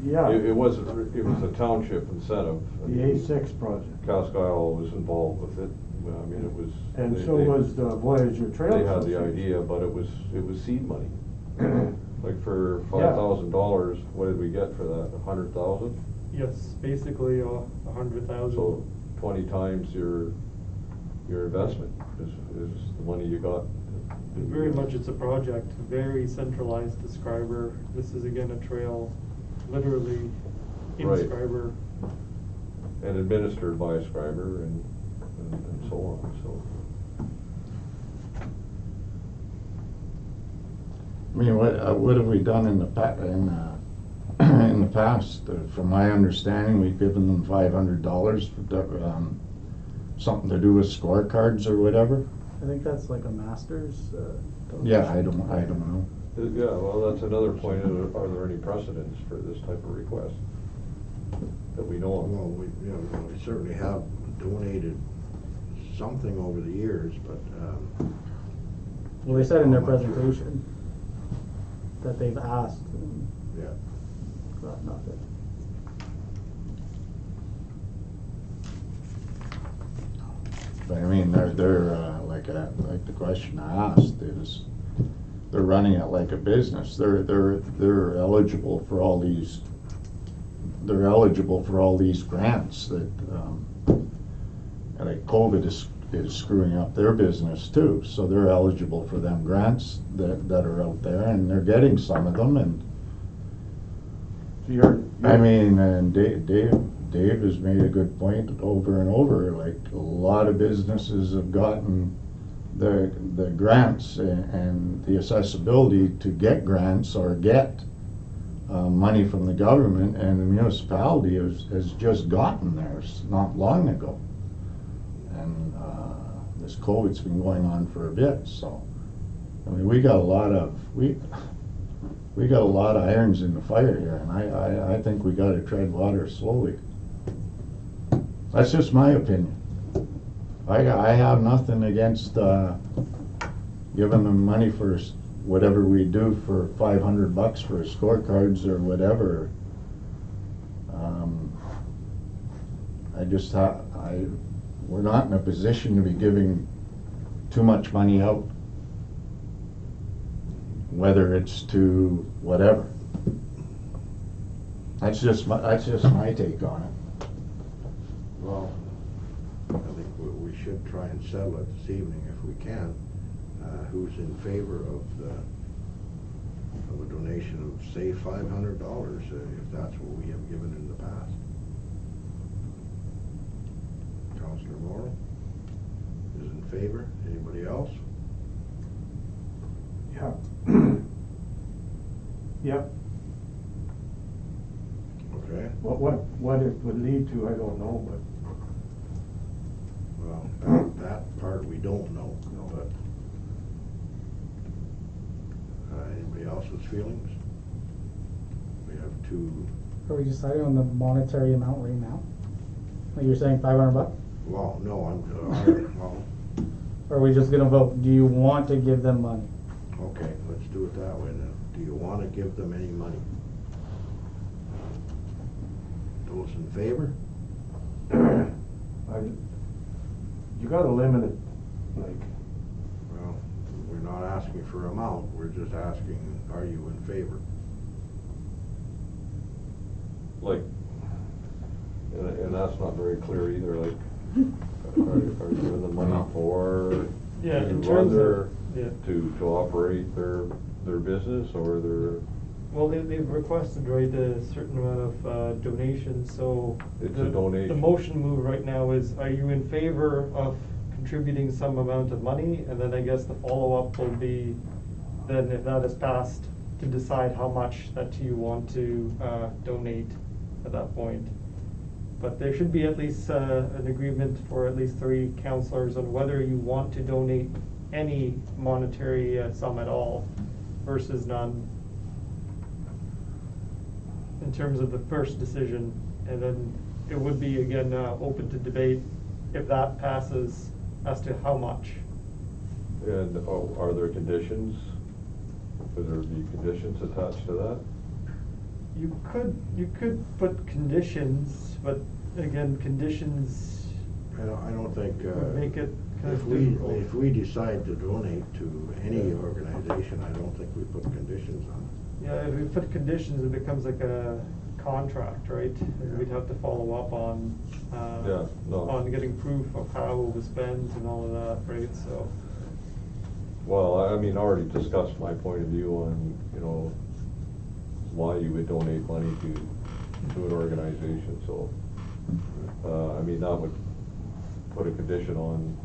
S3: yeah.
S6: It was a township incentive.
S3: The A6 project.
S6: Cask Isle was involved with it, I mean, it was.
S3: And
S6: they-
S3: so
S6: they-
S3: was the Voyager Trail.
S6: They had the
S3: Association.
S6: idea, but it was seed money. Like for $5,000, what did we get for that, 100,000?
S5: Yes, basically 100,000.
S6: So 20 times your investment is the money you got.
S5: Very much it's a project, very centralized to Schreiber. This is again a trail literally in
S6: Right.
S5: Schreiber.
S6: And administered by Schreiber and so on, so.
S4: I mean, what have we done in the in the past? From my understanding, we've given them $500 for something to do with scorecards or whatever.
S7: I think that's like a master's.
S4: Yeah, I don't know.
S6: Yeah, well, that's another point, are there any precedents for this type of request that we know of?
S1: Well, we certainly have donated something over the years, but,
S7: Well, they said in their
S1: How much?
S7: presentation that they've asked and
S1: yeah.
S7: got nothing.
S4: But I mean, they're like the question I asked is, they're running it like a business. They're eligible for all these. They're eligible for all these grants that, like COVID is screwing up their business too. So they're eligible for them grants that are out there, and they're getting some of them. And
S3: So
S4: I mean, and Dave has made a good point over and over. Like a lot of businesses have gotten the grants and the accessibility to get grants or get money from the government, and the municipality has just gotten theirs not long ago. And this COVID's been going on for a bit, so I mean we got a lot of irons in the fire here, and I think we got to tread water slowly. That's just my opinion. I have nothing against, giving them money for whatever we do for $500 for scorecards or whatever. We're not in a position to be giving too much money out, whether it's to whatever. That's just my take on it.
S1: Well, I think we should try and settle it this evening if we can. Who's in favor of a donation of, say, $500, if that's what we have given in the past? Councillor Morrow is in favor. Anybody else?
S3: Yeah. Yep.
S1: Okay.
S3: What it would lead to, I don't know, but.
S1: Well, that part we don't know, but anybody else's feelings? We have two.
S7: Are we deciding on the monetary amount right now? Like you're saying $500?
S1: Well, no, well,
S7: Or are we just gonna vote? Do you want to give them money?
S1: okay, let's do it that way then. Do you want to give them any money? Those in favor?
S3: You gotta limit it, like,
S1: Well, we're not asking for amount, we're just asking, are you in favor?
S6: Like, and that's not very clear either, like, are you giving them money for?
S5: Yeah, in
S6: to
S5: terms
S6: run
S5: of,
S6: their-
S5: yeah.
S6: To operate their business or their,
S5: Well, they've requested, right, a certain amount of donations, so.
S6: It's a donation.
S5: The motion move right now is, are you in favor of contributing some amount of money? And then I guess the follow-up will be, then if that is passed, to decide how much that you want to donate at that point. But there should be at least an agreement for at least 3 councillors on whether you want to donate any monetary sum at all versus none, in terms of the first decision. And then it would be again open to debate if that passes as to how much.
S6: and are there conditions? Could there be conditions attached to that?
S5: You could put conditions, but again, conditions
S1: I don't think,
S5: would make it kind
S1: if
S5: of
S1: we,
S5: difficult.
S1: if we decide to donate to any organization, I don't think we put conditions on it.
S5: Yeah, if we put conditions, it becomes like a contract, right? And we'd have to follow up on,
S6: Yeah, no.
S5: on getting proof of how it was spent and all of that, right? So,
S6: Well, I mean, I already discussed my point of view on, why you would donate money to an organization, so, I mean, that would put a condition on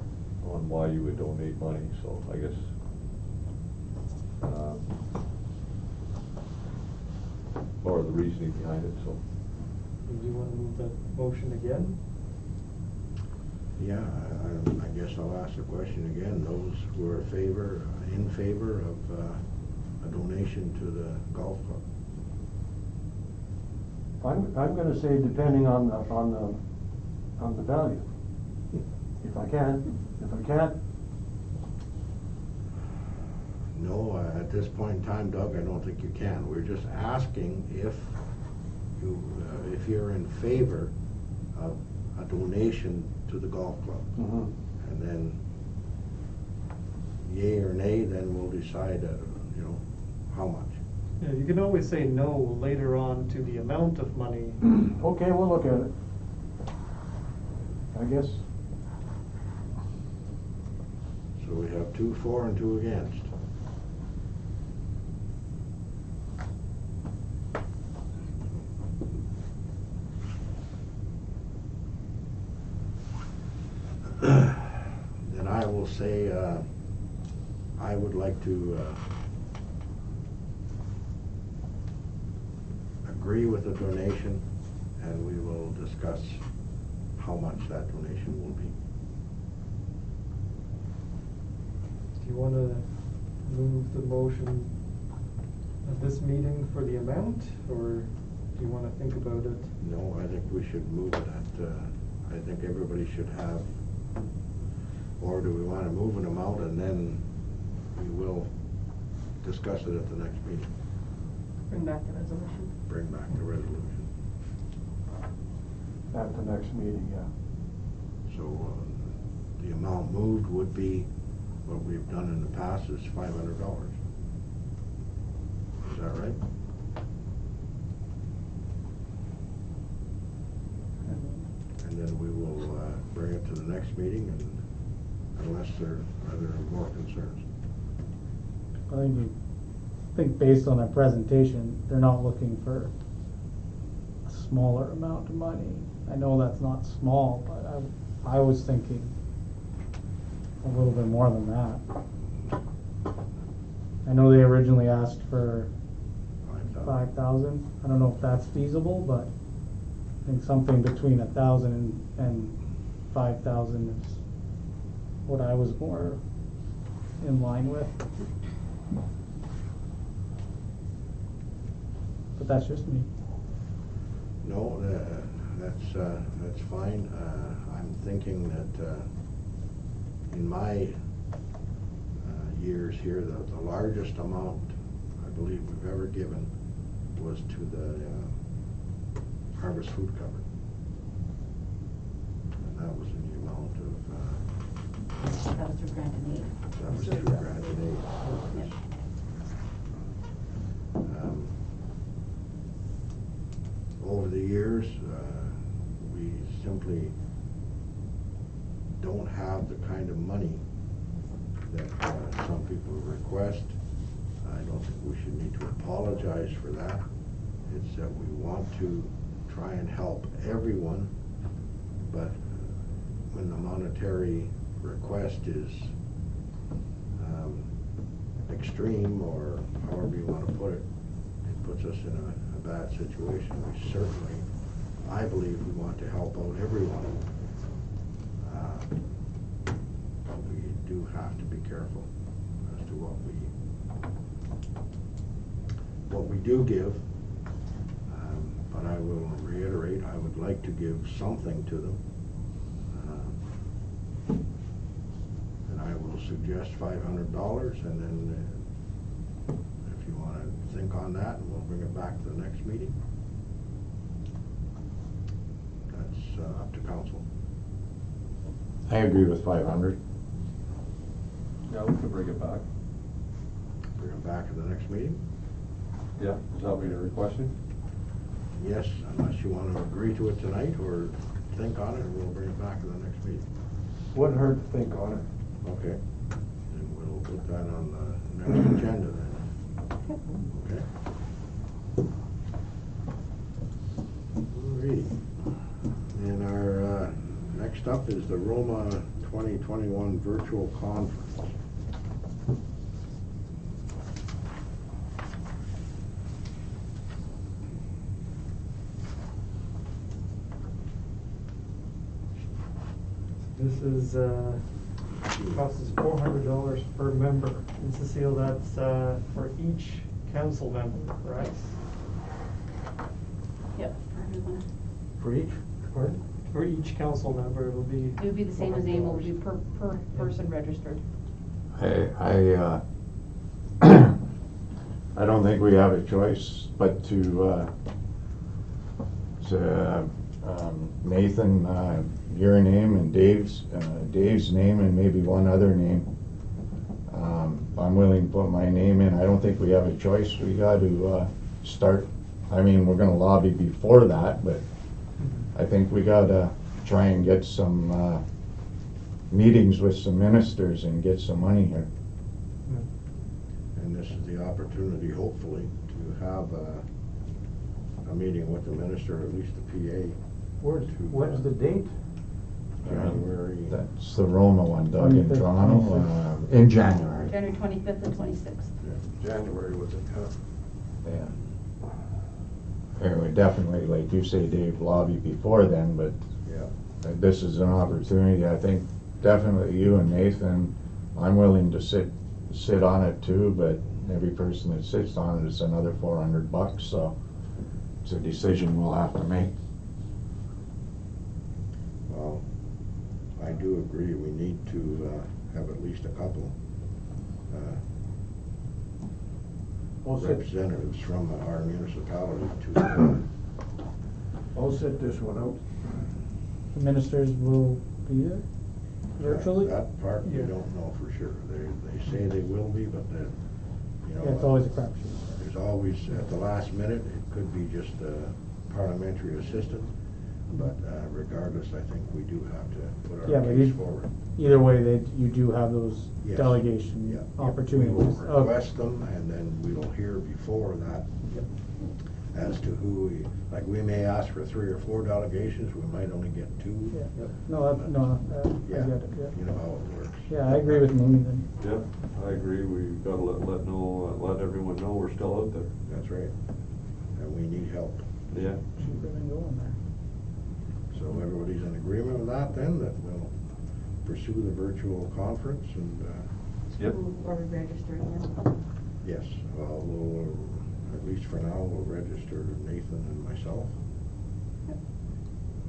S6: why you would donate money, so I guess, or the reasoning behind it, so.
S5: do you want to move that motion again?
S1: Yeah, I guess I'll ask the question again. Those who are in favor of a donation to the golf club?
S3: I'm gonna say depending on the value. If I can, if I can't,
S1: No, at this point in time, Doug, I don't think you can. We're just asking if you're in favor of a donation to the golf club. And then yay or nay, then we'll decide, how much.
S5: Yeah, you can always say no later on to the amount of money.
S3: okay, we'll look at it. I guess.
S1: So we have 2 for and 2 against. Then I will say, I would like to agree with the donation, and we will discuss how much that donation will be.
S5: Do you want to move the motion at this meeting for the amount, or do you want to think about it?
S1: No, I think we should move that. I think everybody should have Or do we want to move an amount and then we will discuss it at the next meeting?
S2: Bring back the resolution.
S1: Bring back the resolution.
S3: At the next meeting, yeah.
S1: So the amount moved would be what we've done in the past is $500. Is that right? And then we will bring it to the next meeting, and unless there are more concerns.
S7: I think based on their presentation, they're not looking for a smaller amount of money. I know that's not small, but I was thinking a little bit more than that. I know they originally asked for 5,000. I don't know if that's feasible, but I think something between 1,000 and 5,000 is what I was more in line with. But that's just me.
S1: No, that's fine. I'm thinking that in my years here, the largest amount I believe we've ever given was to the Harvest Food Cupboard. And that was in the amount of,
S2: That was through grant and aid.
S1: that was 2 grand a day.
S2: Yep.
S1: Over the years, we simply don't have the kind of money that some people request. I don't think we should need to apologize for that. It's that we want to try and help everyone, but when the monetary request is extreme, or however you want to put it, it puts us in a bad situation. We certainly, I believe, we want to help out everyone. But we do have to be careful as to what we do give. But I will reiterate, I would like to give something to them. And I will suggest $500, and then if you want to think on that, and we'll bring it back to the next meeting. That's up to council.
S4: I agree with 500.
S6: Yeah, we can bring it back.
S1: Bring it back at the next meeting?
S6: Yeah, is that what you're requesting?
S1: Yes, unless you want to agree to it tonight or think on it, and we'll bring it back to the next meeting.
S3: Wouldn't hurt to think on it.
S1: Okay. And we'll put that on the next agenda then. Okay? Alrighty. And our next up is the Roma 2021 Virtual Conference.
S5: This is, costs us $400 per member. And Cecile, that's for each council member, correct?
S2: Yep, for everyone.
S3: For each? Pardon?
S5: For each council member, it'll be.
S2: It would be the same as AIM, it would be per person registered.
S4: I don't think we have a choice but to Nathan, your name and Dave's name and maybe one other name. I'm willing to put my name in. I don't think we have a choice. We got to start. I mean, we're going to lobby before that, but I think we got to try and get some meetings with some ministers and get some money here.
S1: And this is the opportunity, hopefully, to have a meeting with the minister, or at least the PA.
S3: When's the date?
S1: January.
S4: That's the Roma one, Doug, in
S7: 25th,
S4: Toronto,
S7: 26th.
S4: in January.
S2: January 25th and 26th.
S3: January was it?
S4: Yeah. Anyway, definitely, like you say, Dave, lobby before then, but
S1: Yeah.
S4: this is an opportunity. I think definitely you and Nathan, I'm willing to sit on it too, but every person that sits on it is another $400, so it's a decision we'll have to make.
S1: Well, I do agree, we need to have at least a couple
S3: I'll sit,
S1: representatives from our municipality to,
S3: I'll sit this one out.
S7: The ministers will be there virtually?
S1: That part we
S5: Yeah.
S1: don't know for sure. They say they will be, but then, you know.
S7: Yeah, it's always a crapshoot.
S1: There's always, at the last minute, it could be just a parliamentary assistant, but regardless, I think we do have to put
S7: Yeah,
S1: our
S7: but
S1: case
S7: you-
S1: forward.
S7: Either way, you do have those
S1: Yes.
S7: delegation
S1: Yeah.
S7: opportunities.
S1: We will
S7: of-
S1: request them, and then we will hear before that as to who like we may ask for 3 or 4 delegations, we might only get 2.
S7: Yeah, no, I
S1: Yeah,
S7: get it, yeah.
S1: you know how it works.
S7: Yeah, I agree with Mooney then.
S6: Yeah, I agree, we gotta let everyone know we're still out there.
S1: That's right. And we need help.
S6: Yeah.
S7: Cheaper than going there.
S1: So everybody's in agreement with that then, that we'll pursue the virtual conference and,
S6: Yep.
S2: Are we registering them?
S1: yes, well, we'll, at least for now, we'll register Nathan and myself.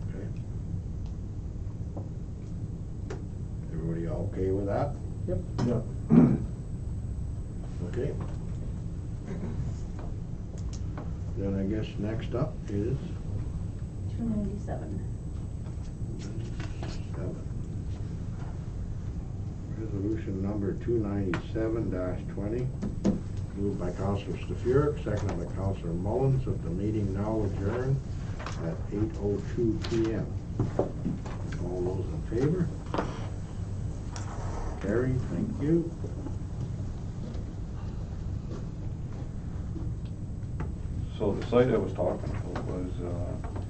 S1: Okay. Everybody okay with that?
S7: Yep.
S3: Yeah.
S1: Okay. Then I guess next up is
S2: 297.
S1: 7. Resolution number 297-20, moved by Councillor Stafuric, seconded by Councillor Mullins, that the meeting now adjourn at 8:02 p.m. All those in favor? Carried, thank you.
S6: So the site I was talking about was,